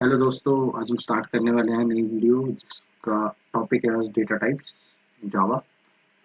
Hello दोस्तों, आज हम स्टार्ट करने वाले हैं नई वीडियो जिसका टॉपिक है आज data types Java.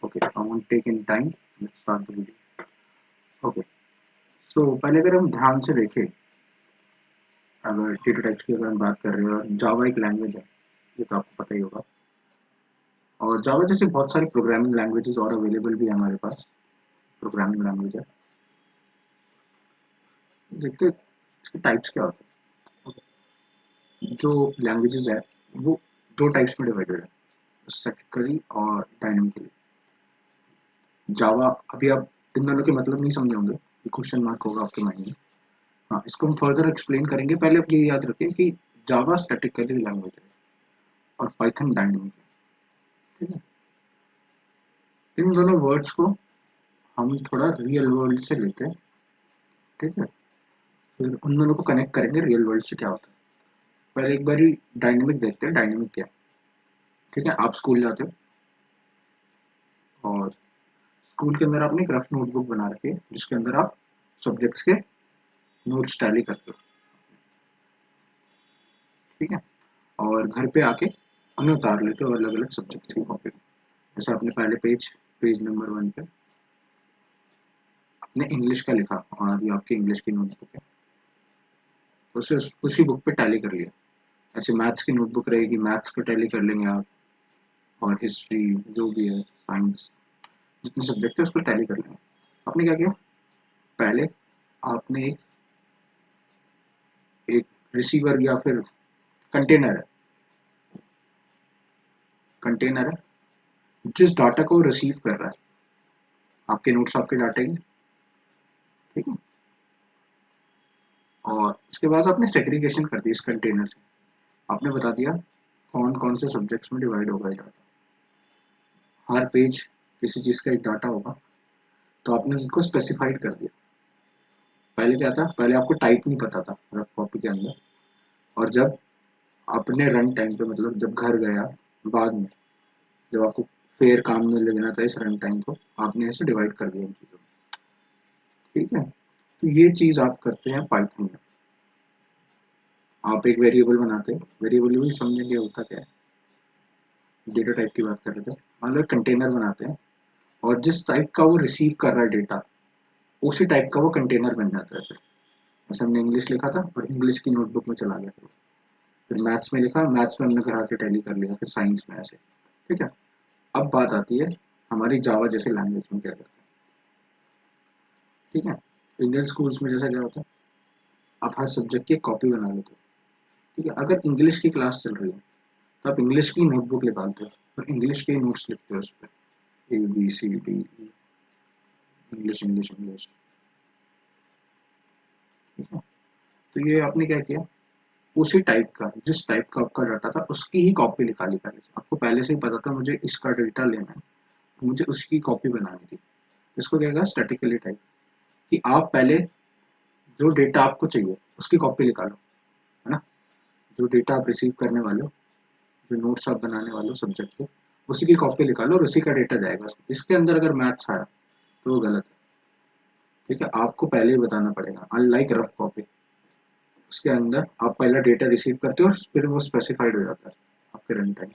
Okay, I want take in time, let's start the video. Okay, so पहले अगर हम ध्यान से देखें, अगर डेटा टाइप्स की अगर हम बात कर रहे हैं, जावा एक लैंग्वेज है, ये तो आपको पता ही होगा। और जावा जैसे बहुत सारी प्रोग्रामिंग लैंग्वेजेस और अवेलेबल भी है हमारे पास। प्रोग्रामिंग लैंग्वेज है, देखते हैं इसके टाइप्स क्या होते हैं। जो लैंग्वेजेस है वो दो टाइप्स में डिवाइडेड है, स्टैटिकली और डायनेमिकली। जावा, अभी आप इन दोनों के मतलब नहीं समझे होंगे, ये क्वेश्चन मार्क होगा आपके माइंड में। हाँ, इसको हम फर्दर एक्सप्लेन करेंगे। पहले आप ये याद रखें कि जावा स्टैटिकली लैंग्वेज है और पाइथन डायनेमिक है। ठीक है, इन दोनों वर्ड्स को हम थोड़ा रियल वर्ल्ड से लेते हैं। ठीक है, फिर उन दोनों को कनेक्ट करेंगे रियल वर्ल्ड से क्या होता है। पहले एक बार डायनेमिक देखते हैं, डायनेमिक क्या है। ठीक है, आप स्कूल जाते हो और स्कूल के अंदर आपने एक रफ नोटबुक बना रखी है जिसके अंदर आप सब्जेक्ट्स के नोट्स टैली करते हो। ठीक है, और घर पे आके उन्हें उतार लेते हो अलग अलग सब्जेक्ट्स की कॉपी में। जैसे आपने पहले पेज नंबर 1 पे आपने इंग्लिश का लिखा और ये आपकी इंग्लिश की नोटबुक है, तो उसे उसी बुक पे टैली कर लिया। ऐसे मैथ्स की नोटबुक रहेगी, मैथ्स को टैली कर लेंगे आप, और हिस्ट्री जो भी है, साइंस, जितने सब्जेक्ट है उसको टैली कर लेंगे। आपने क्या किया, पहले आपने एक रिसीवर या फिर कंटेनर है, कंटेनर है जिस डाटा को रिसीव कर रहा है आपके नोट्स, आपके डाटा की। ठीक है, और उसके बाद आपने सेग्रीगेशन कर दी इस कंटेनर से। आपने बता दिया कौन कौन से सब्जेक्ट्स में डिवाइड होगा ये डाटा। हर पेज किसी चीज़ का एक डाटा होगा, तो आपने उनको स्पेसिफाइड कर दिया। पहले क्या था, पहले आपको टाइप नहीं पता था रफ कॉपी के अंदर, और जब आपने रन टाइम पे, मतलब जब घर गया बाद में, जब आपको फेयर काम में लेना था इस रन टाइम को, आपने ऐसे डिवाइड कर दिया इन चीज़ों में। ठीक है, तो ये चीज़ आप करते हैं पाइथन में। आप एक वेरिएबल बनाते हैं, वेरिएबल भी समझेंगे होता क्या है। डेटा टाइप की बात कर रहे थे, मान लो कंटेनर बनाते हैं, और जिस टाइप का वो रिसीव कर रहा है डेटा, उसी टाइप का वो कंटेनर बन जाता है। फिर जैसे हमने इंग्लिश लिखा था और इंग्लिश की नोटबुक में चला गया, फिर मैथ्स में लिखा, मैथ्स में हमने घर आके टैली कर लिया, फिर साइंस में ऐसे। ठीक है, अब बात आती है हमारी जावा जैसे लैंग्वेज में क्या करते हैं। ठीक है, इंडियन स्कूल्स में जैसा क्या होता है, आप हर सब्जेक्ट की एक कॉपी बना लेते हो। ठीक है, अगर इंग्लिश की क्लास चल रही है तो आप इंग्लिश की नोटबुक निकालते हो और इंग्लिश के नोट्स लिखते हो उस पर, ABCD, इंग्लिश इंग्लिश इंग्लिश। ठीक है, तो ये आपने क्या किया, उसी टाइप का, जिस टाइप का आपका डाटा था उसकी ही कॉपी निकाली। पहले से आपको पहले से ही पता था मुझे इसका डेटा लेना है, तो मुझे उसकी कॉपी बनानी थी। इसको क्या कहा, स्टैटिकली टाइप। कि आप पहले जो डेटा आपको चाहिए उसकी कॉपी निकालो, है ना। जो डेटा आप रिसीव करने वाले हो, जो नोट्स आप बनाने वाले हो सब्जेक्ट के, उसी की कॉपी निकालो और उसी का डेटा जाएगा। इसके अंदर अगर मैथ्स आया तो वो गलत है। ठीक है, आपको पहले ही बताना पड़ेगा, अनलाइक रफ कॉपी। उसके अंदर आप पहला डेटा रिसीव करते हो और फिर वो स्पेसिफाइड हो जाता है आपके रन टाइम।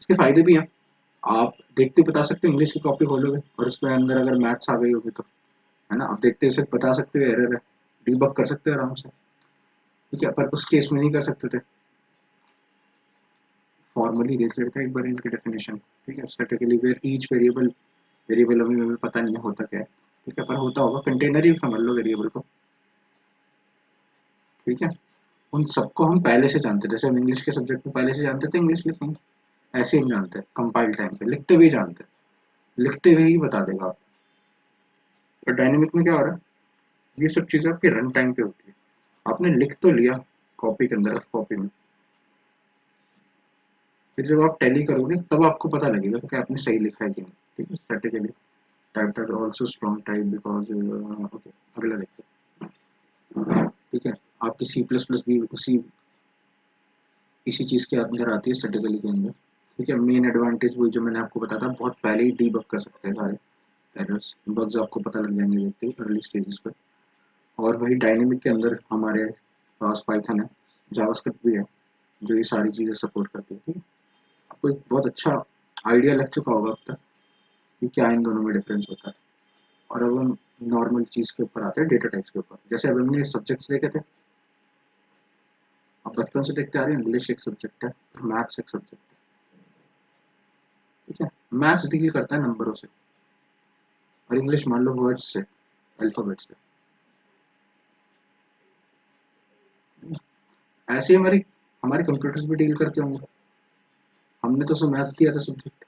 इसके फायदे भी हैं, आप देखते बता सकते हो, इंग्लिश की कॉपी खोलोगे और उसके अंदर अगर मैथ्स आ गई होगी तो, है ना, आप देखते सिर्फ बता सकते हो एरर है, डीबग कर सकते हो आराम से। ठीक है, पर उस केस में नहीं कर सकते थे। फॉर्मली देख लेते हैं एक बार इनकी डेफिनेशन। ठीक है, statically where each variable, variable अभी हमें पता नहीं है होता क्या है। ठीक है, पर होता होगा, कंटेनर ही समझ लो वेरिएबल को। ठीक है, उन सबको हम पहले से जानते हैं, जैसे हम इंग्लिश के सब्जेक्ट में पहले से जानते थे इंग्लिश लिखेंगे, ऐसे हम जानते हैं कंपाइल टाइम पे, लिखते हुए जानते हैं, लिखते हुए ही बता देगा आप। और डायनेमिक में क्या हो रहा है, ये सब चीज़ें आपके रन टाइम पे होती है। आपने लिख तो लिया कॉपी के अंदर, कॉपी में, फिर जब आप टैली करोगे तब आपको पता लगेगा कि आपने सही लिखा है कि नहीं। ठीक है, strategically type that also strong type because, okay, अगला देखते हैं। ठीक है, आपकी सी प्लस प्लस भी उसी इसी चीज़ के अंदर आती है, स्ट्रेटेजिकली के अंदर। ठीक है, मेन एडवांटेज वही जो मैंने आपको बताया था, बहुत पहले ही डीबग कर सकते हैं सारे एरर्स, बग्स आपको पता लग जाएंगे देखते ही अर्ली स्टेजेस पर। और वही डायनेमिक के अंदर हमारे पास पाइथन है, जावास्क्रिप्ट भी है जो ये सारी चीज़ें सपोर्ट करती है। ठीक है, आपको एक बहुत अच्छा आइडिया लग चुका होगा अब तक कि क्या इन दोनों में डिफरेंस होता है। और अब हम नॉर्मल चीज़ के ऊपर आते हैं, डेटा टाइप्स के ऊपर। जैसे अब हमने सब्जेक्ट्स देखे थे, अब बचपन से देखते आ रहे हैं, इंग्लिश एक सब्जेक्ट है, मैथ्स एक सब्जेक्ट है। ठीक है, मैथ्स डील करता है नंबरों से, और इंग्लिश मान लो वर्ड्स से, अल्फाबेट से। ऐसे ही हमारी हमारे कंप्यूटर्स भी डील करते होंगे। हमने तो उसमें मैथ्स दिया था सब्जेक्ट,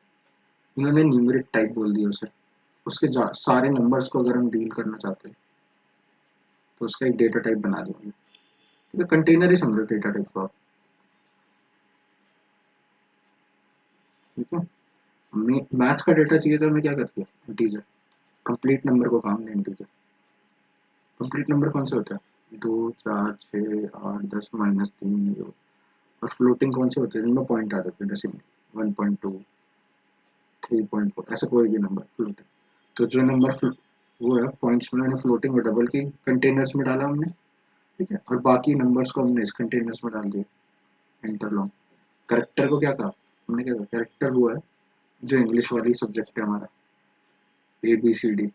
इन्होंने न्यूमेरिक टाइप बोल दिया उसे। उसके सारे नंबर्स को अगर हम डील करना चाहते हैं तो उसका एक डेटा टाइप बना देंगे। ठीक है, कंटेनर ही समझो डेटा टाइप को आप। ठीक है, हमें मैथ्स का डेटा चाहिए तो हमें क्या करती है, इंटीजर। कंप्लीट नंबर को काम नहीं, इंटीजर। कंप्लीट नंबर कौन से होता है, 2 4 6 8 10 -3 0। और फ्लोटिंग कौन से होते हैं, जिनमें पॉइंट आ जाते हैं, जैसे 1.2 3.4, ऐसा कोई भी नंबर फ्लोटिंग। तो जो नंबर वो है पॉइंट्स में, मैंने फ्लोटिंग और डबल की कंटेनर्स में डाला हमने। ठीक है, और बाकी नंबर्स को हमने इस कंटेनर्स में डाल दिया, इंटरलॉन्ग। करेक्टर को क्या कहा हमने, क्या कहा, करेक्टर वो है जो इंग्लिश वाली सब्जेक्ट है हमारा, ABCD।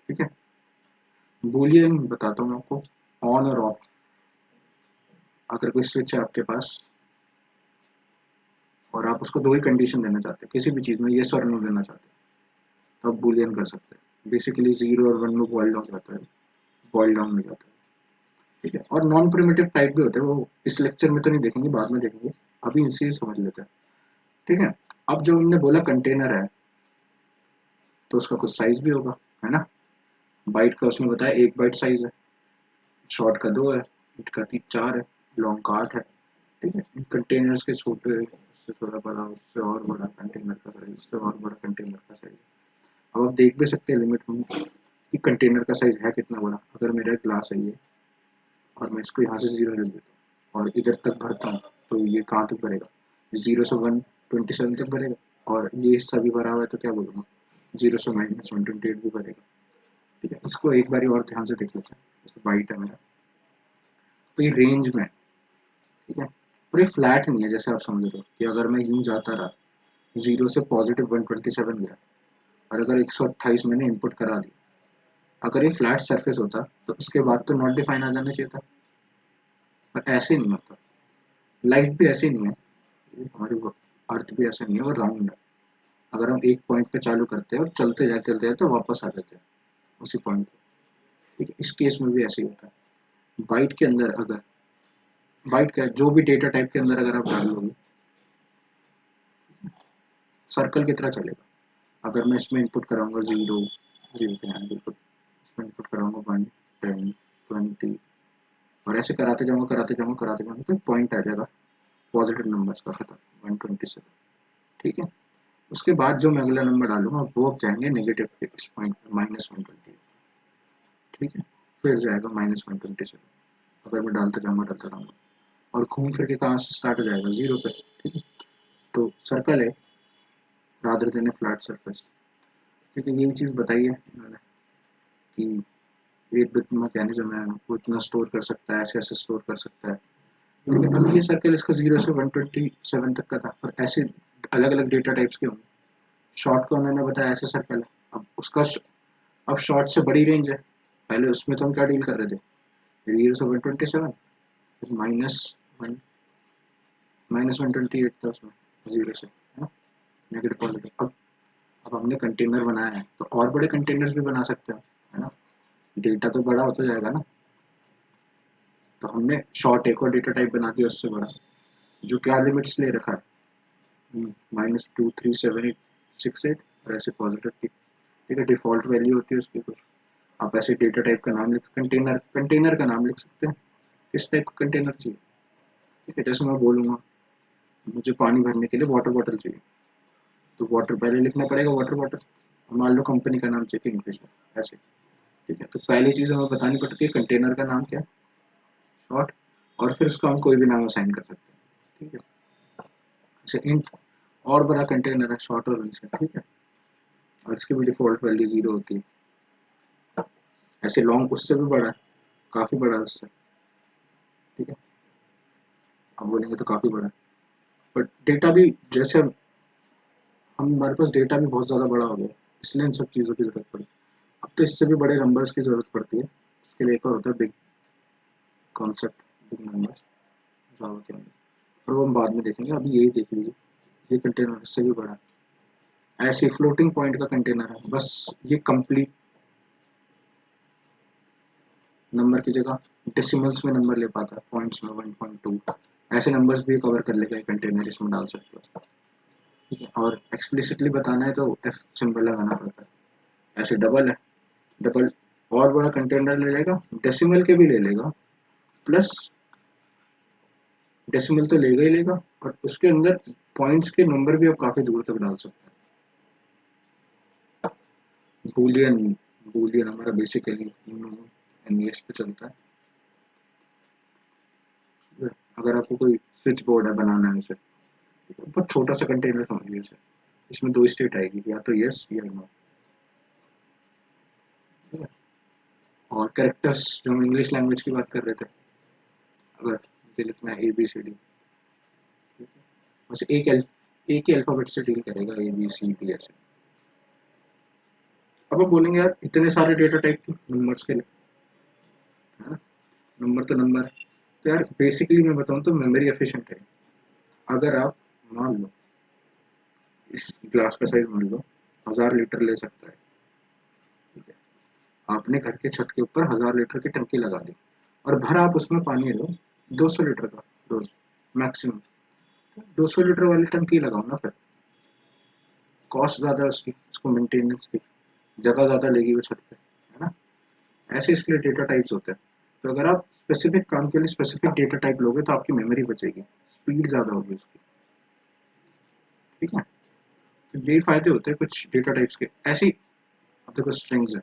ठीक है, बूलियन बताता हूँ आपको, ऑन और ऑफ। अगर कोई स्विच है आपके पास और आप उसको दो ही कंडीशन देना चाहते हैं, किसी भी चीज़ में येस और नो देना चाहते हैं, तो आप बूलियन कर सकते हैं। बेसिकली 0 और 1 में बॉइल डाउन जाता है, बॉइल डाउन हो जाता है। ठीक है, और नॉन प्रिमिटिव टाइप भी होते हैं, वो इस लेक्चर में तो नहीं देखेंगे, बाद में देखेंगे, अभी इनसे समझ लेते हैं। ठीक है, अब जब हमने बोला कंटेनर है तो उसका कुछ साइज भी होगा, है ना। बाइट का उसमें बताया 1 बाइट साइज है, शॉर्ट का 2 है, हिट का 4 है, लॉन्ग का 8 है। ठीक है, इन कंटेनर्स के छोटे, उससे थोड़ा बड़ा, उससे और बड़ा कंटेनर का साइज, उससे और बड़ा कंटेनर का साइज। अब आप देख भी सकते हैं लिमिट में कि कंटेनर का साइज है कितना बड़ा। अगर मेरा ग्लास है ये, और मैं इसको यहाँ से 0 ले लेता हूँ और इधर तक भरता हूँ, तो ये कहाँ तक भरेगा, 0 से 127 तक भरेगा। और ये हिस्सा भी भरा हुआ है तो क्या बोलूँगा, 0 से -128 भी भरेगा। ठीक है, इसको एक बार और ध्यान से देख लेते हैं। जैसे बाइट है मेरा, तो ये रेंज में है। ठीक है, और ये फ्लैट नहीं है, जैसे आप समझ रहे हो कि अगर मैं यूँ जाता रहा, 0 से +127 गया, और अगर 128 मैंने इनपुट करा दी, अगर ये फ्लैट सरफेस होता तो उसके बाद तो नॉट डिफाइन आ जाना चाहिए था, पर ऐसे नहीं होता। लाइफ भी ऐसे नहीं है, हमारी अर्थ भी ऐसे नहीं है, वो राउंड है। अगर हम एक पॉइंट पे चालू करते हैं और चलते जाते तो वापस आ जाते हैं उसी पॉइंट पे। ठीक है, इस केस में भी ऐसे ही होता है। बाइट के अंदर अगर, बाइट का जो भी डेटा टाइप के अंदर अगर आप डाल लोगे, सर्कल की तरह चलेगा। अगर मैं इसमें इनपुट कराऊंगा 0 0 पे ध्यान बिल्कुल, इसमें इनपुट कराऊंगा 1 10 20, और ऐसे कराते जाऊंगा तो पॉइंट आ जाएगा पॉजिटिव नंबर्स का, खत्म, 127। ठीक है, उसके बाद जो मैं अगला नंबर डालूंगा वो अब जाएंगे नेगेटिव पे, इस पॉइंट पे -120। ठीक है, फिर जाएगा -127। अगर मैं डालता जाऊंगा और घूम फिर के कहाँ से स्टार्ट हो जाएगा, 0 पे। ठीक है, तो सर्कल है रादर देन ए फ्लैट सरफेस। ठीक है, यही चीज़ बताई है इन्होंने कि 8 बिट मैकेनिज्म है, वो इतना स्टोर कर सकता है, ऐसे ऐसे स्टोर कर सकता है। ठीक है, अब ये सर्कल इसका 0 से 127 तक का था, और ऐसे अलग अलग डेटा टाइप्स के होंगे। शॉर्ट का उन्होंने बताया ऐसे सर्कल है, अब उसका अब शॉर्ट से बड़ी रेंज है। पहले उसमें तो हम क्या डील कर रहे थे, 0 से 127, -1 -128 था उसमें, 0 से, है ना, नेगेटिव पॉजिटिव। अब हमने कंटेनर बनाया है तो और बड़े कंटेनर्स भी बना सकते हैं, है ना, डेटा तो बड़ा होता जाएगा ना। तो हमने शॉर्ट एक और डेटा टाइप बना दिया उससे बड़ा, जो क्या लिमिट्स ले रखा है, -2 3 7 8 6 8, और ऐसे पॉजिटिव की। ठीक है, डिफॉल्ट वैल्यू होती है उसकी कुछ। आप ऐसे डेटा टाइप का नाम लिख, कंटेनर का नाम लिख सकते हैं, किस टाइप का कंटेनर चाहिए। ठीक है, जैसे मैं बोलूँगा मुझे पानी भरने के लिए वाटर बॉटल चाहिए, तो वाटर पहले लिखना पड़ेगा, वाटर बॉटल। मान लो कंपनी का नाम चाहिए इंग्लिश में, ऐसे। ठीक है, तो पहली चीज़ हमें बतानी पड़ती है कंटेनर का नाम क्या है, शॉर्ट, और फिर उसको हम कोई भी नाम असाइन कर सकते हैं। ठीक है, जैसे इंट, और बड़ा कंटेनर है शॉर्ट और से। ठीक है, और इसकी भी डिफॉल्ट वैल्यू 0 होती है। ऐसे लॉन्ग उससे भी बड़ा है, काफ़ी बड़ा है उससे, हम बोलेंगे तो काफ़ी बड़ा है, बट डेटा भी जैसे हम हमारे पास डेटा भी बहुत ज़्यादा बड़ा हो गया, इसलिए इन सब चीज़ों की ज़रूरत पड़ी। अब तो इससे भी बड़े नंबर्स की ज़रूरत पड़ती है, इसके लिए एक और होता है बिग कॉन्सेप्ट, बिग नंबर्स जावा के अंदर, और वो हम बाद में देखेंगे। अभी यही देख लीजिए, ये कंटेनर इससे भी बड़ा है, ऐसे फ्लोटिंग पॉइंट का कंटेनर है, बस ये कंप्लीट नंबर की जगह डेसिमल्स में नंबर ले पाता है, पॉइंट्स में 1.2 ऐसे नंबर्स भी कवर कर लेगा कंटेनर, इसमें डाल सकते हो। ठीक है, और एक्सप्लिसिटली बताना है तो एफ सिंबल लगाना पड़ता है। ऐसे डबल है, डबल और बड़ा कंटेनर ले लेगा, डेसिमल के भी ले लेगा, प्लस डेसिमल तो लेगा ही लेगा, और उसके अंदर पॉइंट्स के नंबर भी आप काफ़ी दूर तक डाल सकते हैं। बूलियन, बूलियन हमारा बेसिकली एनवीएस पे चलता है। अगर आपको कोई स्विच बोर्ड है बनाना है उसे, बहुत छोटा सा कंटेनर समझिए इसे, इसमें दो स्टेट आएगी, या तो यस या नो। और कैरेक्टर्स जो हम इंग्लिश लैंग्वेज की बात कर रहे थे, अगर मुझे लिखना है ABCD, बस एक ही अल्फाबेट से डील करेगा, ABCD ऐसे। अब आप बोलेंगे यार इतने सारे डेटा टाइप के नंबर्स के लिए, है ना, नंबर तो नंबर, तो यार बेसिकली मैं बताऊँ तो मेमोरी एफिशिएंट है। अगर आप मान लो इस ग्लास का साइज मान लो 1000 लीटर ले सकता है, ठीक है, आपने घर के छत के ऊपर 1000 लीटर की टंकी लगा दी, और भर आप उसमें पानी लो 200 लीटर का रोज मैक्सिमम, 200 लीटर वाली टंकी लगाओ ना, फिर कॉस्ट ज़्यादा है उसकी, उसको मेंटेनेंस की जगह ज़्यादा लेगी वो छत पे, है ना। ऐसे इसके लिए डेटा टाइप्स होते हैं। तो अगर आप स्पेसिफिक काम के लिए स्पेसिफिक डेटा टाइप लोगे तो आपकी मेमोरी बचेगी, स्पीड ज़्यादा होगी उसकी। ठीक है, तो यही फायदे होते हैं कुछ डेटा टाइप्स के। ऐसे ही अब देखो स्ट्रिंग्स है,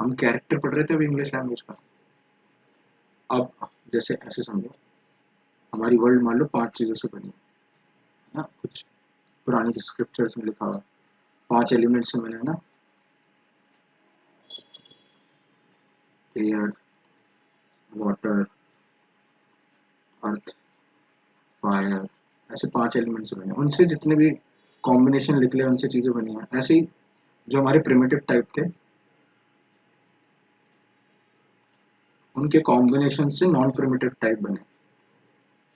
हम कैरेक्टर पढ़ रहे थे अभी इंग्लिश लैंग्वेज का। अब जैसे ऐसे समझो, हमारी वर्ल्ड मान लो 5 चीज़ों से बनी है ना, कुछ पुरानी स्क्रिप्चर्स में लिखा हुआ 5 एलिमेंट्स से बने, है ना, एयर, वाटर, अर्थ, फायर, ऐसे 5 एलिमेंट्स बने, उनसे जितने भी कॉम्बिनेशन निकले उनसे चीज़ें बनी हैं। ऐसे ही जो हमारे प्रिमिटिव टाइप थे, उनके कॉम्बिनेशन से नॉन प्रिमिटिव टाइप बने।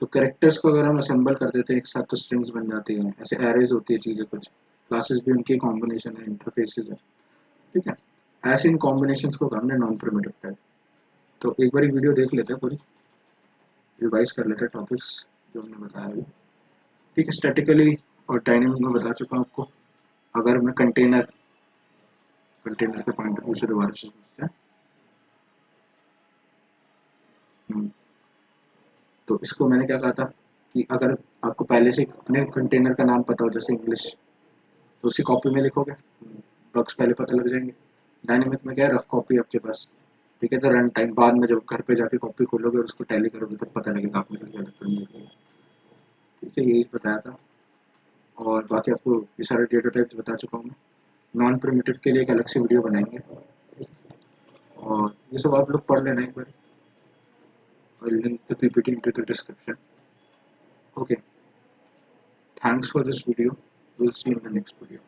तो कैरेक्टर्स को अगर हम असेंबल कर देते हैं एक साथ तो स्ट्रिंग्स बन जाती हैं, ऐसे एरेज होती है चीज़ें, कुछ क्लासेस भी उनकी कॉम्बिनेशन है, इंटरफेसेस है। ठीक है, ऐसे इन कॉम्बिनेशंस को हमने नॉन प्रिमिटिव टाइप। तो एक बार वीडियो देख लेते हैं, पूरी रिवाइज कर लेते हैं टॉपिक्स जो हमने बताया अभी। ठीक है, स्टैटिकली और डायनेमिक में बता चुका हूँ आपको। अगर मैं कंटेनर कंटेनर के पॉइंट ऑफ व्यू से दोबारा से सोचते हैं, तो इसको मैंने क्या कहा था कि अगर आपको पहले से अपने कंटेनर का नाम पता हो, जैसे इंग्लिश, तो उसी कॉपी में लिखोगे, ब्लॉक्स पहले पता लग जाएंगे। डायनेमिक में क्या है, रफ कॉपी आपके पास, ठीक है, तो रन टाइम बाद में जब घर पे जाके कॉपी खोलोगे और उसको टैली करोगे तब पता लगेगा आपने कुछ गलत तो नहीं लिखा। ठीक है, यही बताया था। और बाकी आपको ये सारे डेटा टाइप्स बता चुका हूँ मैं। नॉन प्रिमिटिव के लिए एक अलग से वीडियो बनाएंगे, और ये सब आप लोग पढ़ लेना एक बार। I'll link the PPT into the description. Okay, thanks for this video. We'll see you in the next video.